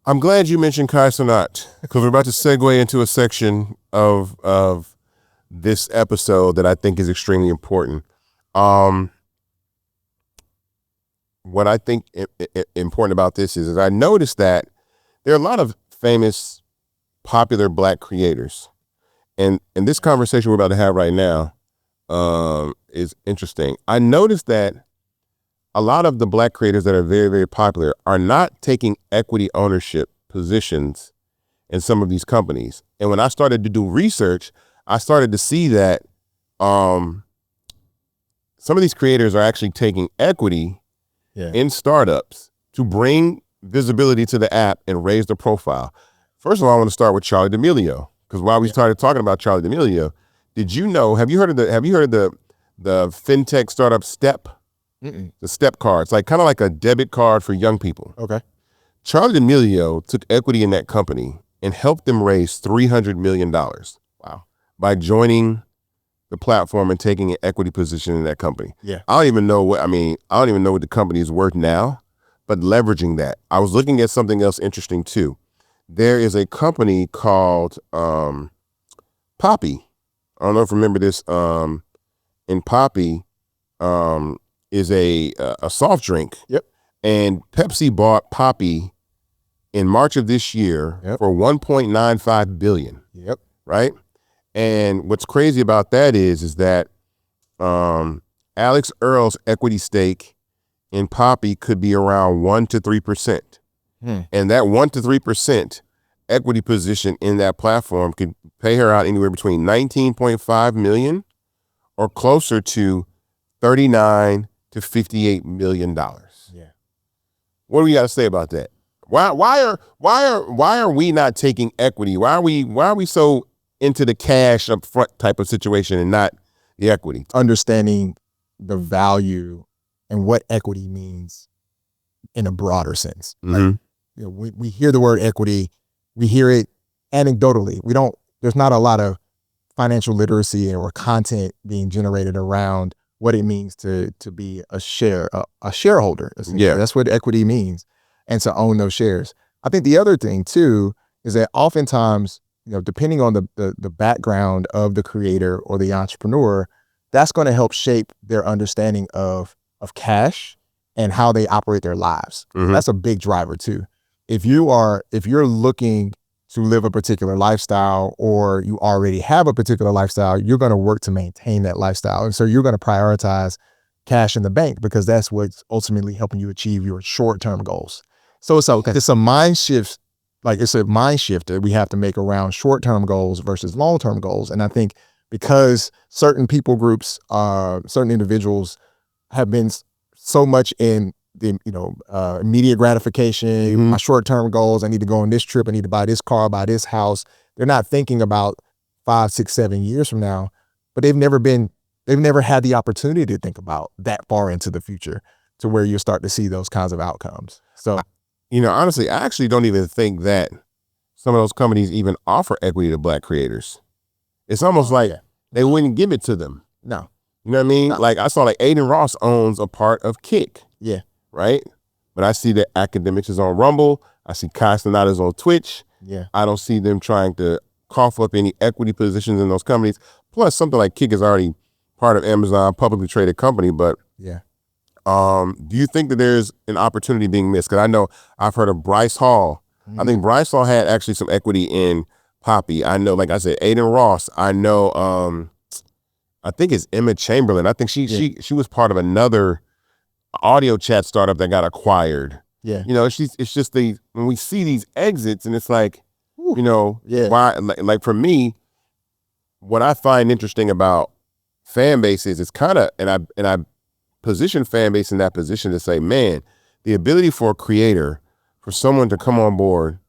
I'm glad you mentioned Kai Cenat because we're about to segue into a section of this episode that I think is extremely important. What I think important about this is I noticed that there are a lot of famous, popular Black creators, and this conversation we're about to have right now is interesting. I noticed that a lot of the Black creators that are very, very popular are not taking equity ownership positions in some of these companies. And when I started to do research, I started to see that some of these creators are actually taking equity in startups to bring visibility to the app and raise the profile. First of all, I want to start with Charli D'Amelio, because while we started talking about Charli D'Amelio, did you know? Have you heard of the fintech startup Step? Mm-mm. The Step card. It's like kind of like a debit card for young people. Okay. Charli D'Amelio took equity in that company and helped them raise $300 million. Wow. By joining the platform and taking an equity position in that company. Yeah. I don't even know what the company is worth now, but leveraging that. I was looking at something else interesting too. There is a company called Poppy. I don't know if you remember this. In Poppy is a soft drink. Yep. And Pepsi bought Poppy in March of this year for $1.95 billion. Yep. Right? And what's crazy about that is that Alex Earl's equity stake in Poppy could be around 1 to 3%. And that 1 to 3% equity position in that platform could pay her out anywhere between $19.5 million or closer to $39 to $58 million. Yeah. What do we got to say about that? Why are we not taking equity? Why are we so into the cash up front type of situation and not the equity? Understanding the value and what equity means in a broader sense. Mm-hmm. Like, we hear the word equity, we hear it anecdotally. There's not a lot of financial literacy or content being generated around what it means to be a shareholder. Yeah. That's what equity means, and to own those shares. I think the other thing too is that oftentimes, depending on the background of the creator or the entrepreneur, that's going to help shape their understanding of cash and how they operate their lives. Mm-hmm. That's a big driver too. If you're looking to live a particular lifestyle, or you already have a particular lifestyle, you're going to work to maintain that lifestyle. And so you're going to prioritize cash in the bank because that's what's ultimately helping you achieve your short-term goals. So it's a mind shift. Like, it's a mind shift that we have to make around short-term goals versus long-term goals. And I think because certain people groups, certain individuals have been so much in the immediate gratification, my short-term goals, I need to go on this trip, I need to buy this car, buy this house. They're not thinking about 5, 6, 7 years from now, but they've never had the opportunity to think about that far into the future to where you start to see those kinds of outcomes. So, honestly, I actually don't even think that some of those companies even offer equity to Black creators. It's almost like they wouldn't give it to them. No. You know what I mean? No. Like, I saw Aiden Ross owns a part of Kick. Yeah. Right? But I see that Akademiks is on Rumble. I see Kai Cenat is on Twitch. Yeah. I don't see them trying to cough up any equity positions in those companies. Plus, something like Kick is already part of Amazon, publicly traded company. But do you think that there's an opportunity being missed? Because I know I've heard of Bryce Hall. I think Bryce Hall had actually some equity in Poppy. I know, like I said, Aiden Ross. I know, I think it's Emma Chamberlain. I think she was part of another audio chat startup that got acquired. Yeah. It's just when we see these exits and it's like, why, like for me, what I find interesting about Fanbase is it's kind of, and I position Fanbase in that position to say, man, the ability for a creator, for someone to come on board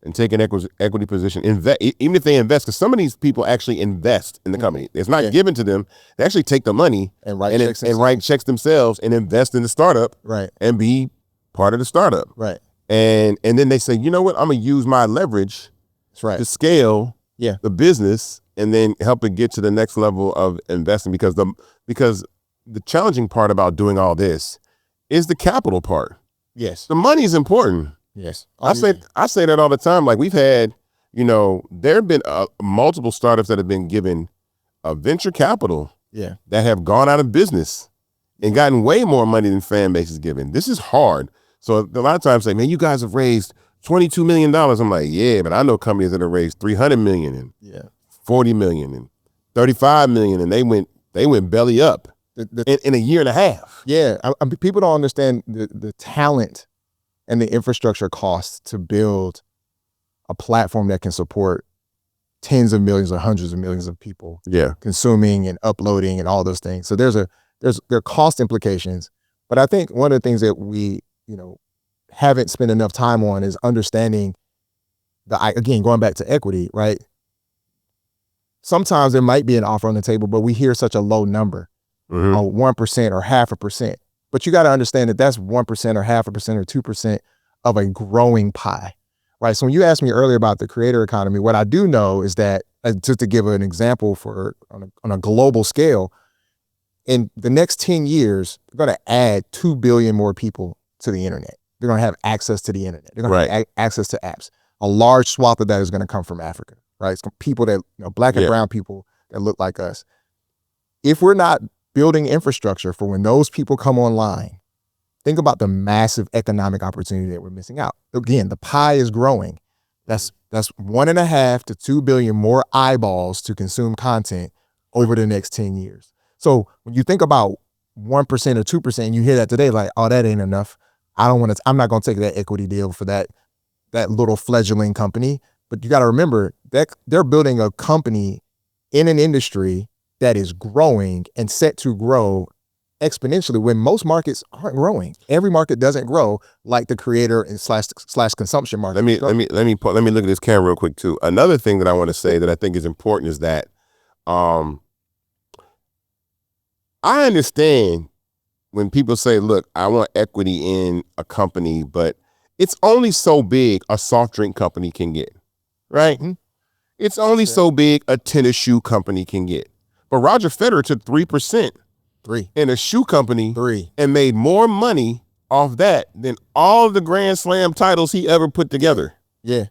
and take an equity position, even if they invest, because some of these people actually invest in the company. It's not given to them. They actually take the money and write checks themselves and invest in the startup, right, and be part of the startup, right. And then they say, you know what, I'm gonna use my leverage, to scale the business and then help it get to the next level of investing. Because the challenging part about doing all this is the capital part. Yes, the money is important. Yes. I say that all the time. Like we've had, there have been multiple startups that have been given venture capital that have gone out of business and gotten way more money than Fanbase is giving. This is hard. So a lot of times say, man, you guys have raised $22 million. I'm like, yeah, but I know companies that have raised $300 million and $40 million and $35 million, and they went belly up in a year and a half. Yeah, people don't understand the talent and the infrastructure costs to build a platform that can support tens of millions or hundreds of millions of people consuming and uploading and all those things. So there are cost implications, but I think one of the things that we haven't spent enough time on is understanding again, going back to equity, right? Sometimes there might be an offer on the table, but we hear such a low number, 1% or 0.5%. But you got to understand that that's 1% or 0.5% or 2% of a growing pie, right? So when you asked me earlier about the creator economy, what I do know is that, just to give an example on a global scale, in the next 10 years, we're going to add 2 billion more people to the internet. They're going to have access to the internet. They're going to have access to apps. A large swath of that is going to come from Africa, right? It's people that, black and brown people that look like us. If we're not building infrastructure for when those people come online, think about the massive economic opportunity that we're missing out. Again, the pie is growing. That's 1.5 to 2 billion more eyeballs to consume content over the next 10 years. So when you think about 1% or 2%, and you hear that today, like, oh, that ain't enough. I'm not going to take that equity deal for that little fledgling company. But you got to remember that they're building a company in an industry that is growing and set to grow exponentially when most markets aren't growing. Every market doesn't grow like the creator and slash consumption market. Let me look at this camera real quick too. Another thing that I want to say that I think is important is that I understand when people say, look, I want equity in a company, but it's only so big a soft drink company can get, right? Mm-hmm. It's only so big a tennis shoe company can get. But Roger Federer took 3% in a shoe company and made more money off that than all the Grand Slam titles he ever put together. Yeah.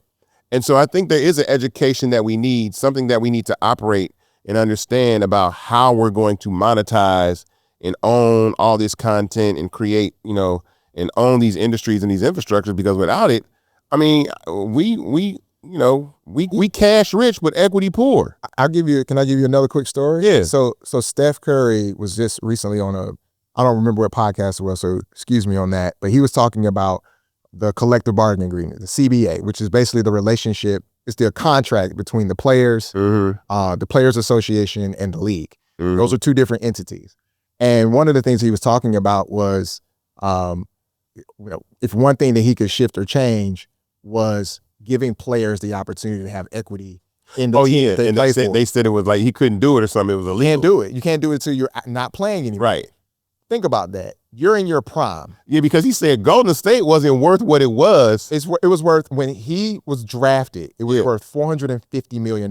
And so I think there is an education that we need, something that we need to operate and understand about how we're going to monetize and own all this content and create, and own these industries and these infrastructures, because without it, I mean, we cash rich but equity poor. Can I give you another quick story? Yeah. So Steph Curry was just recently on I don't remember what podcast it was, so excuse me on that, but he was talking about the collective bargaining agreement, the CBA, which is basically the relationship. It's the contract between the players, the Players Association, and the league. Mm-hmm. Those are two different entities. And one of the things he was talking about was, if one thing that he could shift or change was giving players the opportunity to have equity in the team. And they said it was like he couldn't do it or something. It was illegal. You can't do it. You can't do it until you're not playing anymore. Right. Think about that. You're in your prime. Yeah, because he said Golden State wasn't worth what it was. It was worth, when he was drafted, it was worth $450 million.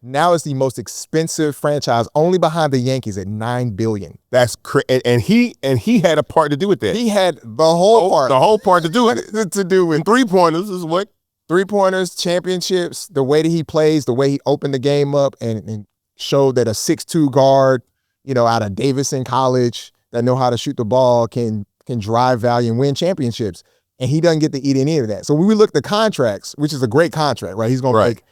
Now it's the most expensive franchise, only behind the Yankees at $9 billion. That's crazy. And he had a part to do with that. He had the whole part to do with it. To do with 3-pointers is what? 3-pointers, championships, the way that he plays, the way he opened the game up and showed that a 6'2" guard, out of Davidson College that know how to shoot the ball can drive value and win championships. And he doesn't get to eat any of that. So when we look at the contracts, which is a great contract, right? He's going to make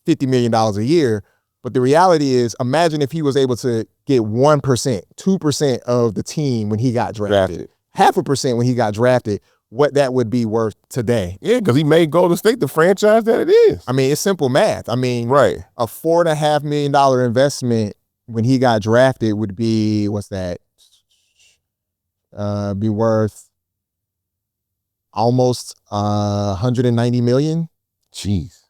$50 million a year. But the reality is, imagine if he was able to get 1%, 2% of the team when he got drafted. 0.5% when he got drafted, what that would be worth today. Yeah, because he made Golden State the franchise that it is. I mean, it's simple math. I mean, a $4.5 million investment when he got drafted would be, what's that? Be worth almost $190 million. Jeez.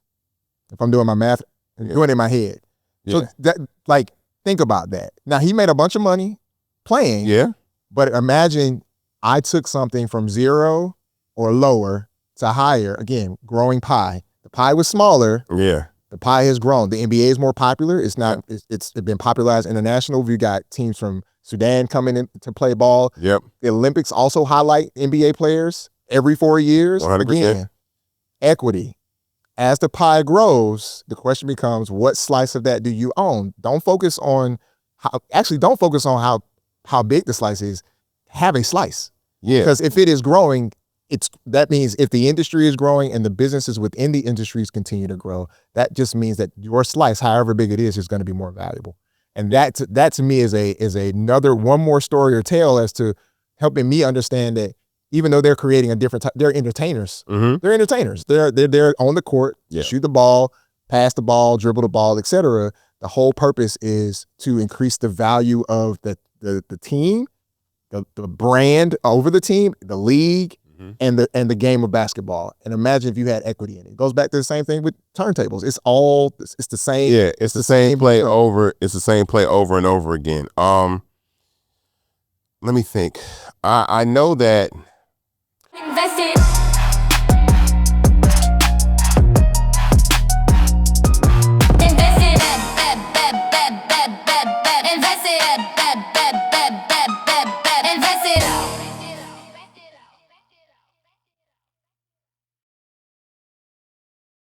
If I'm doing my math, doing it in my head. Yeah. So that, think about that. Now, he made a bunch of money playing. Yeah. But imagine I took something from 0 or lower to higher. Again, growing pie. The pie was smaller. Yeah. The pie has grown. The NBA is more popular. It's not. It's been popularized international. We got teams from Sudan coming in to play ball. Yep. The Olympics also highlight NBA players every 4 years. 100%. Again, equity. As the pie grows, the question becomes, what slice of that do you own? Don't focus on how big the slice is. Have a slice. Yeah. Because if it is growing, that means if the industry is growing and the businesses within the industries continue to grow, that just means that your slice, however big it is going to be more valuable. And that to me is another one more story or tale as to helping me understand that even though they're creating a different type, they're entertainers. Mm-hmm. They're entertainers. They're on the court, shoot the ball, pass the ball, dribble the ball, etc. The whole purpose is to increase the value of the team, the brand over the team, the league, and the game of basketball. And imagine if you had equity in it. It goes back to the same thing with turntables. It's the same. Yeah, it's the same play over. It's the same play over and over again. Let me think. I know that. Invested.